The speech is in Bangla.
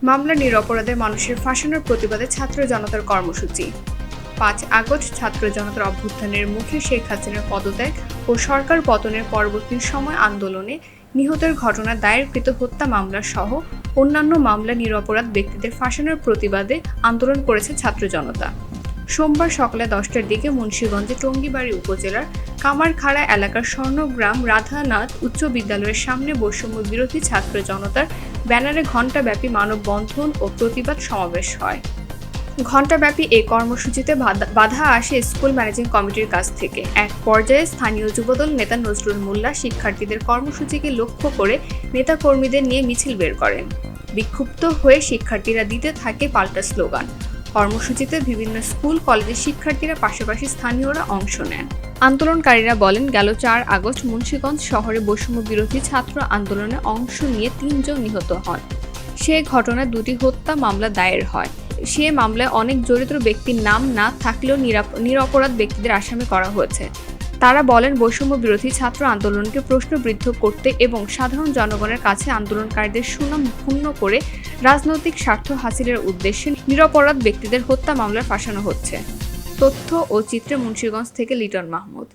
মামলা নিরপরাধে মানুষের ফাঁসানোর প্রতিবাদে ছাত্র জনতার কর্মসূচি। ৫ আগস্ট ছাত্র জনতার অভ্যুত্থানের মুখে শেখ হাসিনার পদত্যাগ ও সরকার পতনের পরবর্তী সময় আন্দোলনে নিহতের ঘটনা দায়েরকৃত হত্যা মামলা সহ অন্যান্য মামলা নিরপরাধ ব্যক্তিদের ফাঁসানোর প্রতিবাদে আন্দোলন করেছে ছাত্র জনতা। সোমবার সকালে 10টার দিকে মুন্সিগঞ্জে টঙ্গীবাড়ি উপজেলার কামারখাড়া এলাকার স্বর্ণগ্রাম রাধানাথ উচ্চ বিদ্যালয়ের সামনে বৈষম্য বিরোধী ছাত্র জনতার ব্যানারে ঘণ্টাব্যাপী মানববন্ধন ও প্রতিবাদ সমাবেশ হয়। ঘণ্টাব্যাপী এই কর্মসূচিতে বাধা আসে স্কুল ম্যানেজিং কমিটির কাছ থেকে। এক পর্যায়ে স্থানীয় যুবদল নেতা নজরুল মোল্লা শিক্ষার্থীদের কর্মসূচিকে লক্ষ্য করে নেতাকর্মীদের নিয়ে মিছিল বের করেন। বিক্ষুব্ধ হয়ে শিক্ষার্থীরা দিতে থাকে পাল্টা স্লোগান। কর্মসূচিতে বিভিন্ন স্কুল কলেজের শিক্ষার্থীরা পাশাপাশি স্থানীয়রা অংশ নেন। আন্দোলনকারীরা বলেন, গেল 4 আগস্ট মুন্সিগঞ্জ শহরে বৈষম্য বিরোধী ছাত্র আন্দোলনে অংশ নিয়ে 3 জন নিহত হন। সে ঘটনায় 2টি হত্যা মামলা দায়ের হয়। সে মামলায় অনেক জড়িত ব্যক্তির নাম না থাকলেও নিরপরাধ ব্যক্তিদের আসামি করা হয়েছে। তারা বলেন, বৈষম্য বিরোধী ছাত্র আন্দোলনকে প্রশ্নবিদ্ধ করতে এবং সাধারণ জনগণের কাছে আন্দোলনকারীদের সুনাম ক্ষুণ্ণ করে রাজনৈতিক স্বার্থ হাসিলের উদ্দেশ্যে নিরপরাধ ব্যক্তিদের হত্যা মামলায় ফাঁসানো হচ্ছে। তথ্য ও চিত্রে মুন্সিগঞ্জ থেকে লিটন মাহমুদ।